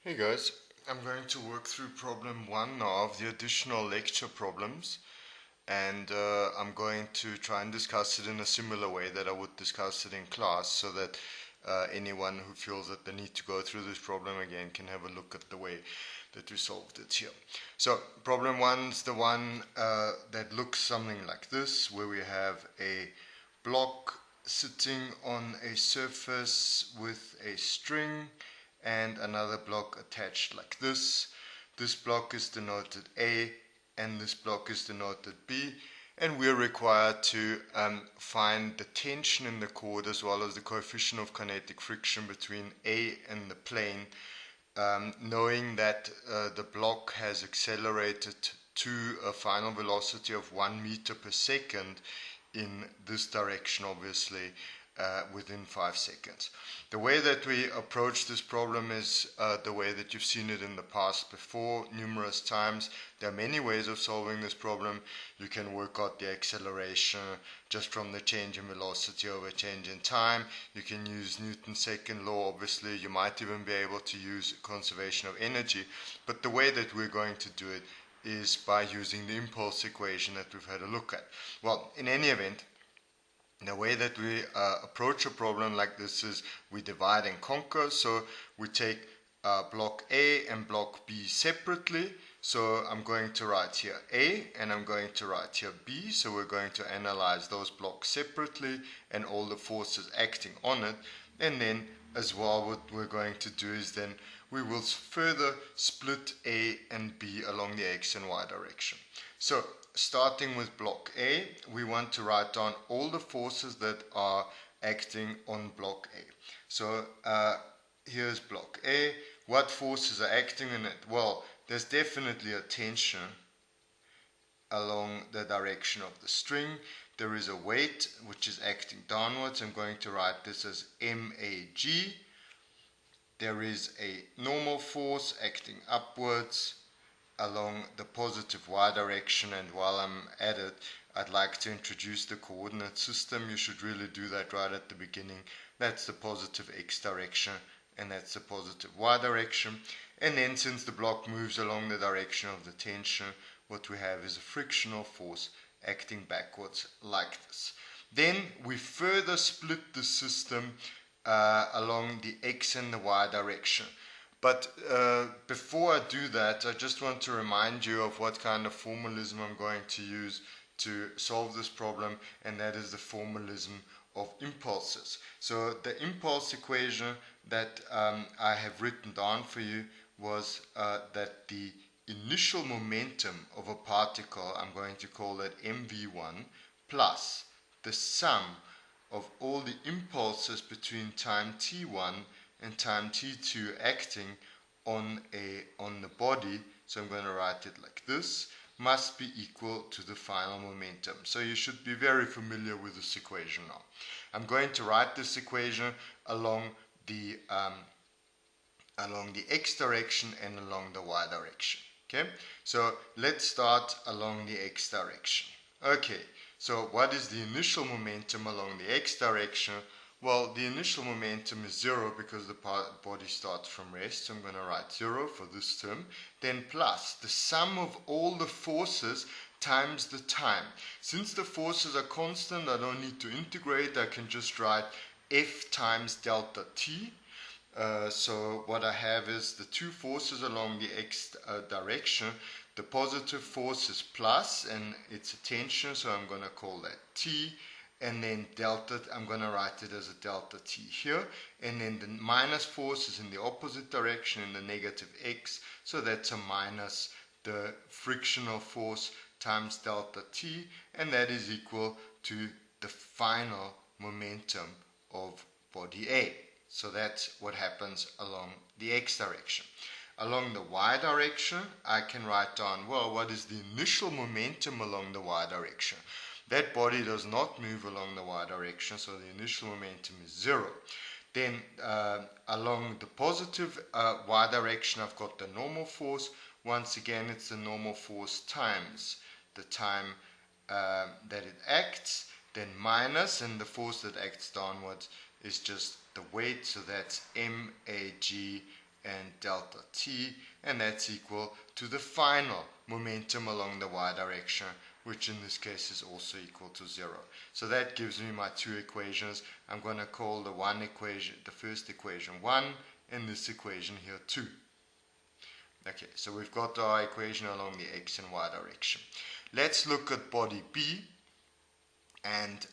Hey guys, I'm going to work through problem 1 now of the additional lecture problems, and I'm going to try and discuss it in a similar way that I would discuss it in class, so that anyone who feels that they need to go through this problem again can have a look at the way that we solved it here. So problem 1 is the one that looks something like this, where we have a block sitting on a surface with a string and another block attached like this. This block is denoted A and this block is denoted B, and we're required to find the tension in the cord as well as the coefficient of kinetic friction between A and the plane, knowing that the block has accelerated to a final velocity of 1 meter per second in this direction, obviously, within 5 seconds. The way that we approach this problem is the way that you've seen it in the past before numerous times. There are many ways of solving this problem. You can work out the acceleration just from the change in velocity over change in time. You can use Newton's second law, obviously. You might even be able to use conservation of energy. But the way that we're going to do it is by using the impulse equation that we've had a look at. Well, in any event, the way that we approach a problem like this is we divide and conquer. So we take block A and block B separately. So I'm going to write here A and I'm going to write here B. So we're going to analyze those blocks separately and all the forces acting on it. And then as well, what we're going to do is then we will further split A and B along the X and Y direction. So starting with block A, we want to write down all the forces that are acting on block A. So here's block A. What forces are acting in it? Well, there's definitely a tension along the direction of the string. There is a weight which is acting downwards. I'm going to write this as MAG. There is a normal force acting upwards along the positive y direction, and while I'm at it, I'd like to introduce the coordinate system. You should really do that right at the beginning. That's the positive x direction and that's the positive y direction. And then since the block moves along the direction of the tension, what we have is a frictional force acting backwards like this. Then we further split the system along the x and the y direction. But before I do that, I just want to remind you of what kind of formalism I'm going to use to solve this problem, and that is the formalism of impulses. So the impulse equation that I have written down for you was that the initial momentum of a particle, I'm going to call that mv1, plus the sum of all the impulses between time t1 and time t2 acting on the body, so I'm going to write it like this, must be equal to the final momentum. So you should be very familiar with this equation now. I'm going to write this equation along the x direction and along the y direction. Okay, so let's start along the x direction. Okay, so what is the initial momentum along the x direction? Well, the initial momentum is 0 because the body starts from rest, so I'm going to write 0 for this term. Then plus the sum of all the forces times the time. Since the forces are constant, I don't need to integrate. I can just write F times delta t. So what I have is the two forces along the x direction. The positive force is plus, and it's a tension, so I'm going to call that T. And then delta, I'm going to write it as a delta T here. And then the minus force is in the opposite direction, in the negative x. So that's a minus the frictional force times delta T. And that is equal to the final momentum of body A. So that's what happens along the x direction. Along the y direction, I can write down, well, what is the initial momentum along the y direction? That body does not move along the y direction, so the initial momentum is 0. Then along the positive y direction, I've got the normal force. Once again, it's the normal force times the time that it acts, then minus, and the force that acts downwards is just the weight, so that's MAG, and delta t, and that's equal to the final momentum along the y direction, which in this case is also equal to 0. So that gives me my two equations. I'm going to call the first equation 1, and this equation here 2. Okay, so we've got our equation along the x and y direction. Let's look at body B, and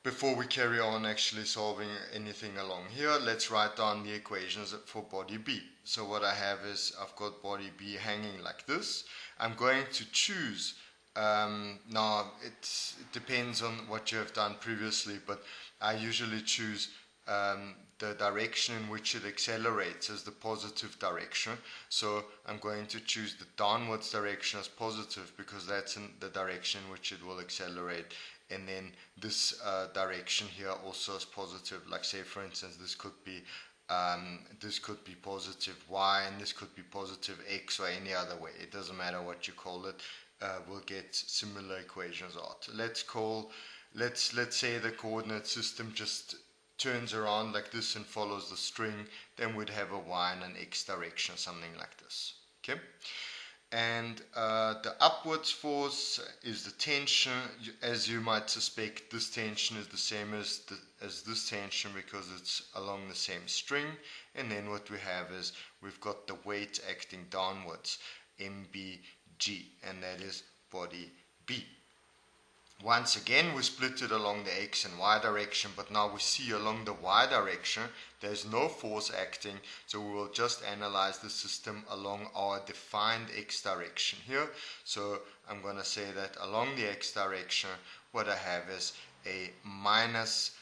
before we carry on actually solving anything along here, let's write down the equations for body B. So what I have is I've got body B hanging like this. I'm going to choose, now it depends on what you have done previously, but I usually choose the direction in which it accelerates as the positive direction. So I'm going to choose the downwards direction as positive because that's in the direction in which it will accelerate, and then this direction here also is positive. Like say for instance this could be positive y, and this could be positive x, or any other way. It doesn't matter what you call it. We'll get similar equations out. Let's say the coordinate system just turns around like this and follows the string. Then we'd have a y and an x direction, something like this. Okay. And the upwards force is the tension. As you might suspect, this tension is the same as this tension because it's along the same string. And then what we have is we've got the weight acting downwards, mbg, and that is body B. Once again, we split it along the x and y direction, but now we see along the y direction there's no force acting, so we will just analyze the system along our defined x direction here. So I'm going to say that along the x direction, what I have is a minus,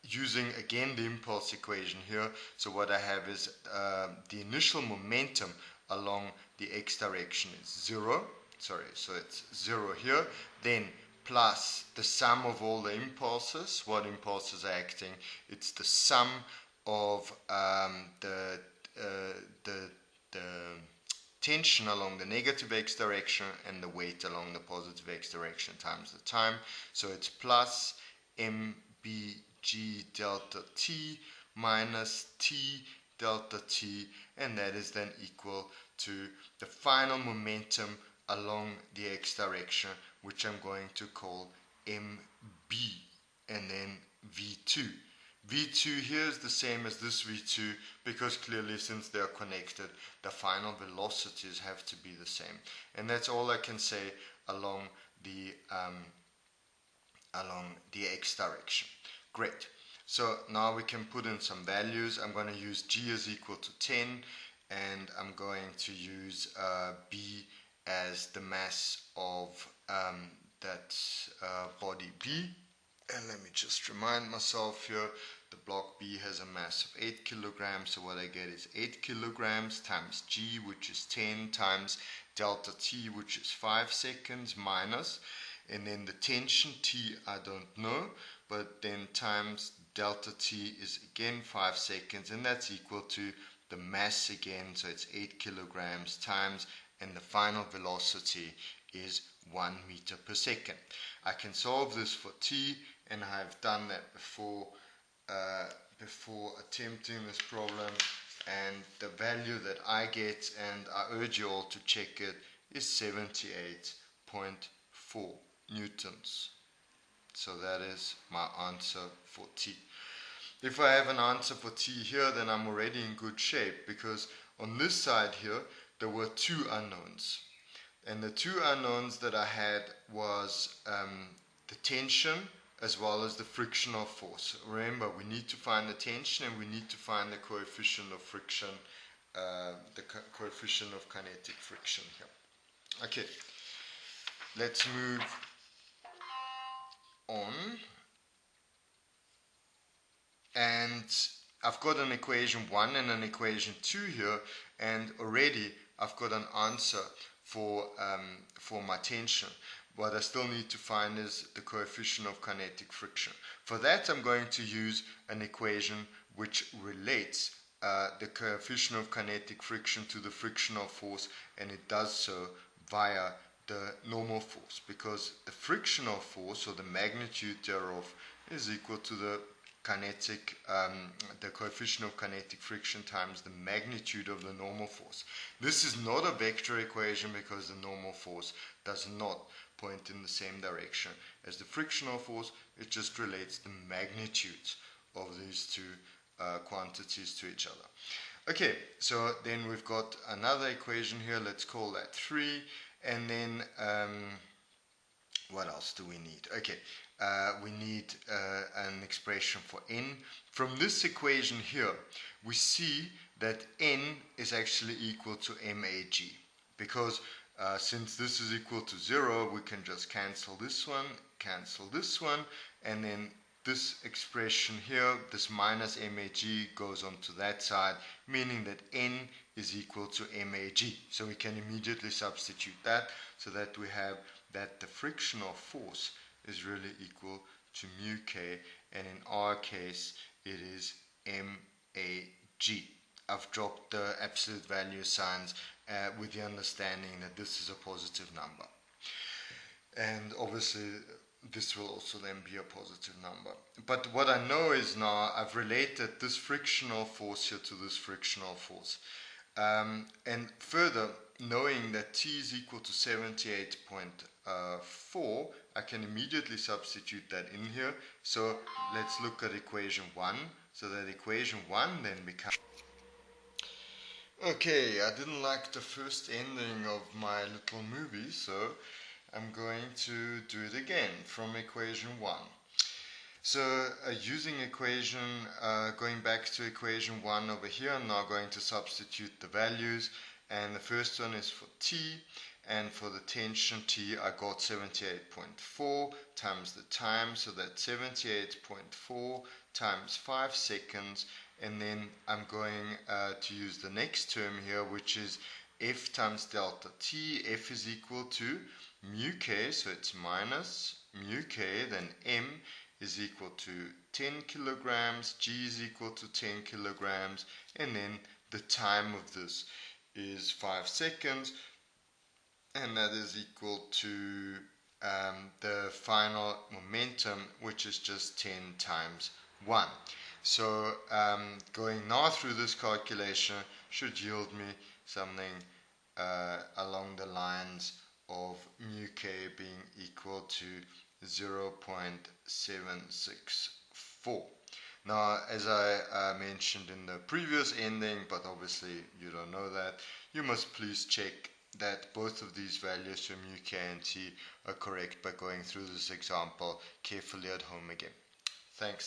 using again the impulse equation here. So what I have is the initial momentum along the x direction is 0. So it's 0 here, then plus the sum of all the impulses. What impulses are acting? It's the sum of the tension along the negative x direction and the weight along the positive x direction times the time. So it's plus mbg delta t minus t delta t, and that is then equal to the final momentum along the x direction, which I'm going to call mb, and then v2. v2 here is the same as this v2 because clearly since they are connected, the final velocities have to be the same. And that's all I can say along the x direction. Great. So now we can put in some values. I'm going to use g is equal to 10, and I'm going to use b as the mass of that body B. And let me just remind myself here, the block B has a mass of 8 kilograms, so what I get is 8 kilograms times g, which is 10, times delta t, which is 5 seconds, minus, and then the tension t I don't know, but then times delta t is again 5 seconds, and that's equal to the mass again, so it's 8 kilograms times, and the final velocity is 1 meter per second. I can solve this for t, and I have done that before attempting this problem, and the value that I get, and I urge you all to check it, is 78.4 newtons. So that is my answer for t. If I have an answer for t here, then I'm already in good shape, because on this side here there were two unknowns, and the two unknowns that I had was the tension as well as the frictional force. Remember, we need to find the tension and we need to find the coefficient of friction, coefficient of kinetic friction here. Okay, let's move on. And I've got an equation 1 and an equation 2 here, and already I've got an answer for my tension. What I still need to find is the coefficient of kinetic friction. For that, I'm going to use an equation which relates the coefficient of kinetic friction to the frictional force, and it does so via the normal force, because the frictional force, or the magnitude thereof, is equal to the the coefficient of kinetic friction times the magnitude of the normal force. This is not a vector equation because the normal force does not point in the same direction as the frictional force. It just relates the magnitudes of these two quantities to each other. Okay, so then we've got another equation here. Let's call that 3. And then what else do we need? Okay, we need an expression for n. From this equation here, we see that n is actually equal to mag, because since this is equal to 0, we can just cancel this one, and then this expression here, this minus mag, goes onto that side, meaning that n is equal to mag. So we can immediately substitute that, so that we have that the frictional force is really equal to mu k, and in our case it is mag. I've dropped the absolute value signs with the understanding that this is a positive number, and obviously this will also then be a positive number. But what I know is now I've related this frictional force here to this frictional force, and further, knowing that t is equal to 78.4, I can immediately substitute that in here. So let's look at equation 1. So that equation 1 then becomes... Okay, I didn't like the first ending of my little movie, so I'm going to do it again from equation 1. So using going back to equation 1 over here, I'm now going to substitute the values, and the first one is for t, and for the tension T I got 78.4 times the time, so that's 78.4 times 5 seconds, and then I'm going to use the next term here, which is F times delta T. F is equal to mu K, so it's minus mu K, then M is equal to 10 kilograms, G is equal to 10 kilograms, and then the time of this is 5 seconds, and that is equal to the final momentum, which is just 10 times 1. So going now through this calculation should yield me something along the lines of mu K being equal to 0.764. Now, as I mentioned in the previous ending, but obviously you don't know that, you must please check that both of these values for mu K and T are correct by going through this example carefully at home again. Thanks.